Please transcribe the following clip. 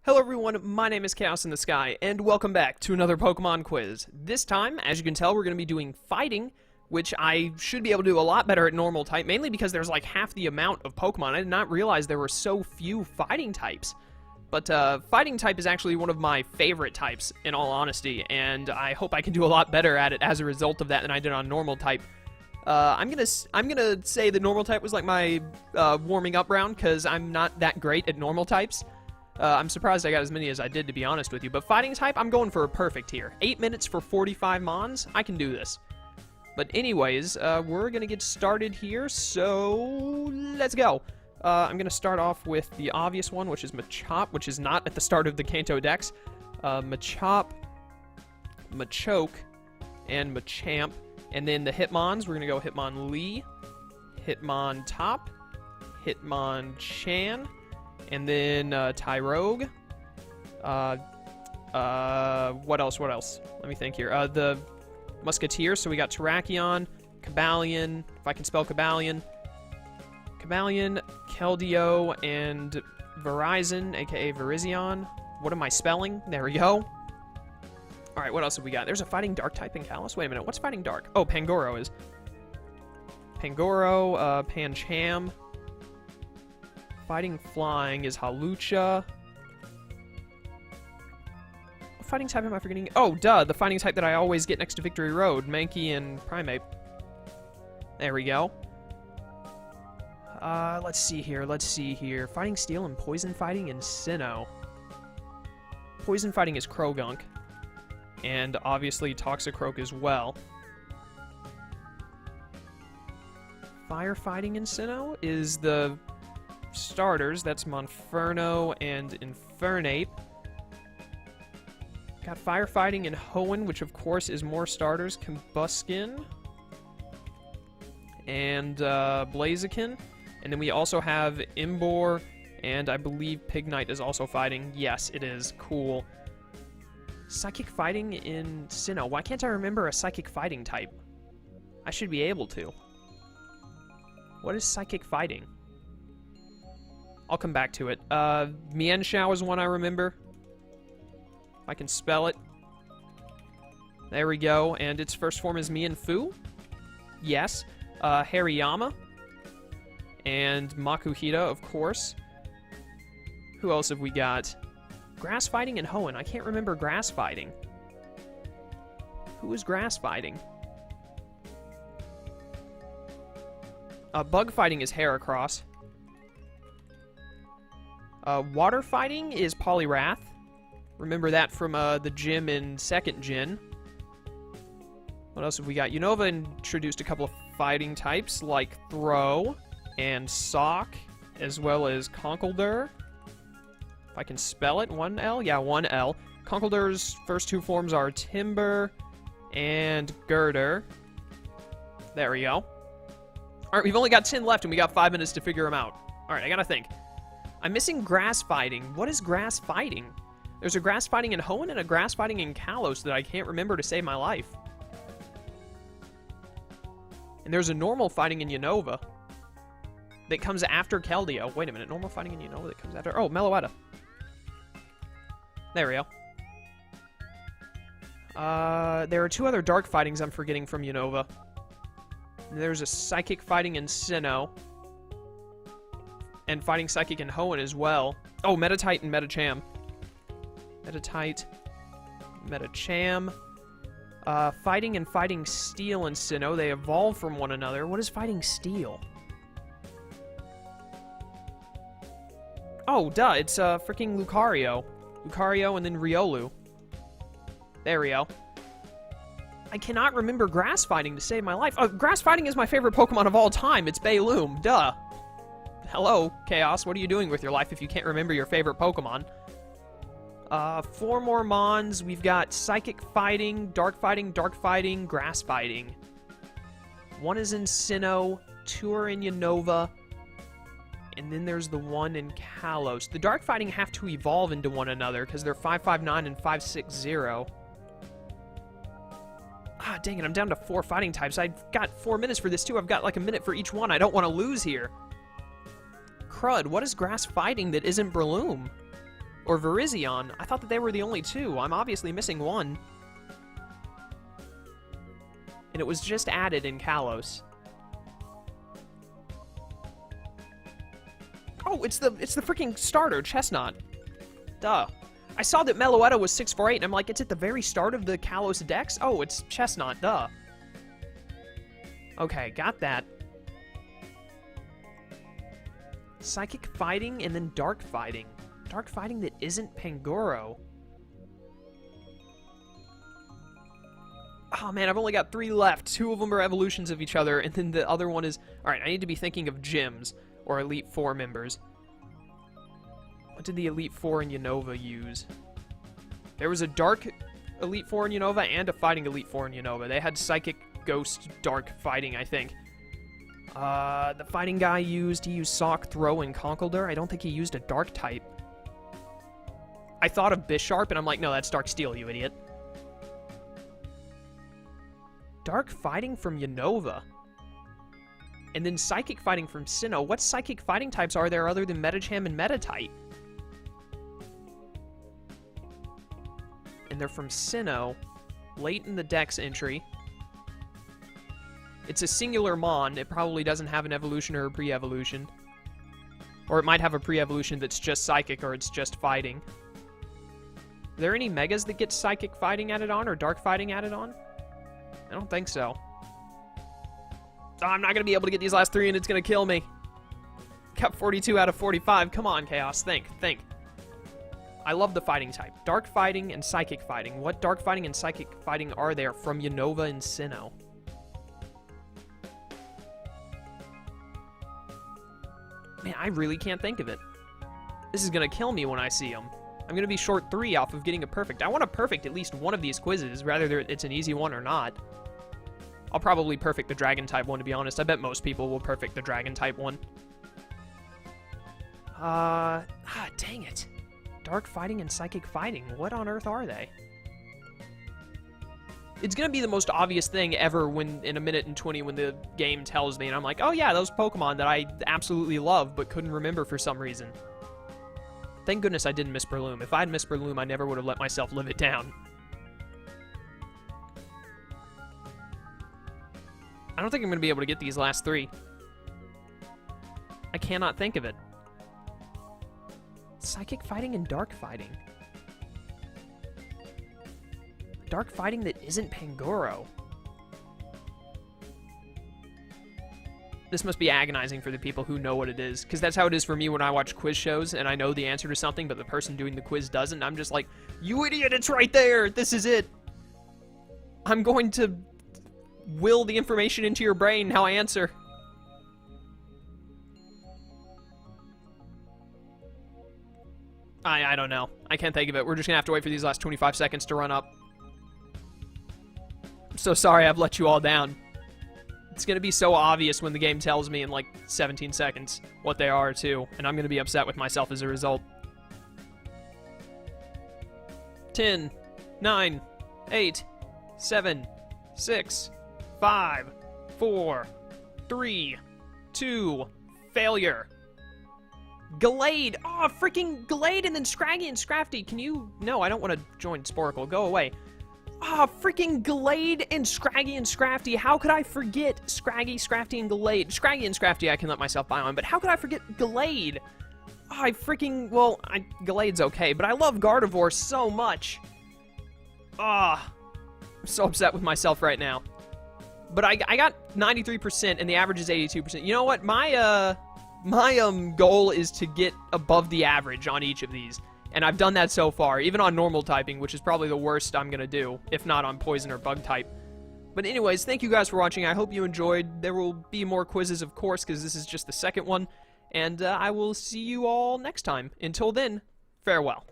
Hello everyone, my name is Chaos in the Sky, and welcome back to another Pokemon quiz. This time, as you can tell, we're going to be doing fighting, which I should be able to do a lot better at normal type, mainly because there's like half the amount of Pokemon. I did not realize there were so few fighting types. But fighting type is actually one of my favorite types, in all honesty, and I hope I can do a lot better at it as a result of that than I did on normal type. I'm gonna say that normal type was like my warming up round, because I'm not that great at normal types. I'm surprised I got as many as I did, to be honest with you. But fighting type, I'm going for a perfect here. 8 minutes for 45 Mons. I can do this. But anyways, we're going to get started here, so let's go. I'm going to start off with the obvious one, which is Machop, which is not at the start of the Kanto Dex. Machop, Machoke, and Machamp. And then the Hitmons, we're going to go Hitmonlee, Hitmontop, Hitmonchan, and then Tyrogue. What else? Let me think here. The Musketeer, so we got Terrakion, Cobalion, if I can spell Cobalion, Keldeo, and Verizon, aka Virizion. What am I spelling? There we go. Alright, what else have we got? There's a fighting dark type in Kalos? Wait a minute, what's fighting dark? Oh, Pangoro is. Pangoro, Pancham. Fighting flying is Hawlucha. What fighting type am I forgetting? Oh, duh, the fighting type that I always get next to Victory Road. Mankey and Primeape. There we go. Let's see here. Fighting Steel and Poison Fighting and Sinnoh. Poison Fighting is Krogunk. And obviously Toxicroak as well. Fire Fighting in Sinnoh is the starters. That's Monferno and Infernape. Got Firefighting in Hoenn, which of course is more starters. Combuskin and Blaziken. And then we also have Imbor, and I believe Pignite is also fighting. Yes, it is. Cool. Psychic Fighting in Sinnoh. Why can't I remember a Psychic Fighting type? I should be able to. What is Psychic Fighting? I'll come back to it. Mienshao is one I remember. I can spell it. There we go. And its first form is Mienfoo. Yes. Hariyama. And Makuhita, of course. Who else have we got? Grass Fighting and Hoenn. I can't remember Grass Fighting. Who is Grass Fighting? Bug Fighting is Heracross. Water Fighting is Poliwrath. Remember that from the gym in 2nd Gen. What else have we got? Unova introduced a couple of fighting types like Throw and Sock, as well as Conkeldurr. If I can spell it, 1L? Yeah, 1L. Conkeldurr's first two forms are Timber and Girder. There we go. Alright, we've only got 10 left and we got 5 minutes to figure them out. Alright, I gotta think. I'm missing Grass Fighting. What is Grass Fighting? There's a Grass Fighting in Hoenn and a Grass Fighting in Kalos that I can't remember to save my life. And there's a Normal Fighting in Unova that comes after Keldeo. Wait a minute, Normal Fighting in Unova that comes after... Oh, Meloetta. There we go. There are two other Dark Fightings I'm forgetting from Unova. There's a Psychic Fighting in Sinnoh. And Fighting Psychic in Hoenn as well. Oh, Metatite and Metacham. Metatite, Metacham. Fighting and Fighting Steel in Sinnoh. They evolve from one another. What is Fighting Steel? Oh, duh. It's freaking Lucario. Lucario and then Riolu. There we go. I cannot remember Grass Fighting to save my life. Grass Fighting is my favorite Pokemon of all time. It's Bayloom. Duh. Hello, Chaos. What are you doing with your life if you can't remember your favorite Pokemon? 4 more Mons. We've got Psychic Fighting, Dark Fighting, Grass Fighting. 1 is in Sinnoh, 2 are in Unova, and then there's the one in Kalos. The Dark Fighting have to evolve into one another because they're 559 and 560. Ah, dang it, I'm down to 4 fighting types. I've got 4 minutes for this too. I've got like a minute for each one. I don't want to lose here. Crud, what is Grass Fighting that isn't Breloom? or Virizion. I thought that they were the only two. I'm obviously missing one. And it was just added in Kalos. Oh, it's the freaking starter, Chestnut. Duh. I saw that Meloetta was 648, and I'm like, it's at the very start of the Kalos Dex? Oh, it's Chestnut, duh. Okay, got that. Psychic Fighting and then Dark Fighting. Dark Fighting that isn't Pangoro. Oh man, I've only got 3 left. 2 of them are evolutions of each other, and then the other one is... Alright, I need to be thinking of gyms, or Elite Four members. What did the Elite Four in Unova use? There was a Dark Elite Four in Unova and a Fighting Elite Four in Unova. They had Psychic, Ghost, Dark Fighting, I think. The Fighting guy he used Sock, Throw, and Conkeldurr. I don't think he used a Dark type. I thought of Bisharp, and I'm like, no, that's Dark Steel, you idiot. Dark Fighting from Unova. And then Psychic Fighting from Sinnoh. What Psychic Fighting types are there other than Medicham and Meditite? And they're from Sinnoh. Late in the Dex entry. It's a singular Mon. It probably doesn't have an evolution or a pre-evolution. Or it might have a pre-evolution that's just Psychic or it's just Fighting. Are there any Megas that get Psychic Fighting added on or Dark Fighting added on? I don't think so. Oh, I'm not going to be able to get these last 3 and it's going to kill me. Got 42 out of 45. Come on, Chaos. Think. I love the Fighting type. Dark Fighting and Psychic Fighting. What Dark Fighting and Psychic Fighting are there from Unova and Sinnoh? Man, I really can't think of it. This is going to kill me when I see them. I'm going to be short 3 off of getting a perfect. I want a perfect at least one of these quizzes, whether it's an easy one or not. I'll probably perfect the Dragon-type one, to be honest. I bet most people will perfect the Dragon-type one. Dang it. Dark Fighting and Psychic Fighting. What on earth are they? It's going to be the most obvious thing ever when, in a minute and 20, when the game tells me, and I'm like, oh yeah, those Pokemon that I absolutely love but couldn't remember for some reason. Thank goodness I didn't miss Breloom. If I had missed Breloom, I never would have let myself live it down. I don't think I'm going to be able to get these last 3. I cannot think of it. Psychic Fighting and Dark Fighting. Dark Fighting that isn't Pangoro. This must be agonizing for the people who know what it is, because that's how it is for me when I watch quiz shows and I know the answer to something, but the person doing the quiz doesn't. I'm just like, you idiot, it's right there! This is it! I'm going to will the information into your brain how I answer. I don't know. I can't think of it. We're just gonna have to wait for these last 25 seconds to run up. I'm so sorry I've let you all down. It's gonna be so obvious when the game tells me in like 17 seconds what they are too, and I'm gonna be upset with myself as a result. 10, 9, 8, 7, 6, 5, 4, 3, 2, failure. Gallade! Oh, freaking Gallade and then Scraggy and Scrafty. Can you... No, I don't want to join Sporkle. Go away. Ah, oh, freaking Gallade and Scraggy and Scrafty. How could I forget Scraggy, Scrafty, and Gallade? Scraggy and Scrafty I can let myself buy on, but how could I forget Gallade? Oh, I freaking... Well, Gallade's okay, but I love Gardevoir so much. Ah, I'm so upset with myself right now. But I got 93%, and the average is 82%. You know what? My goal is to get above the average on each of these. And I've done that so far, even on normal typing, which is probably the worst I'm going to do, if not on poison or bug type. But anyways, thank you guys for watching. I hope you enjoyed. There will be more quizzes, of course, because this is just the second one. And I will see you all next time. Until then, farewell.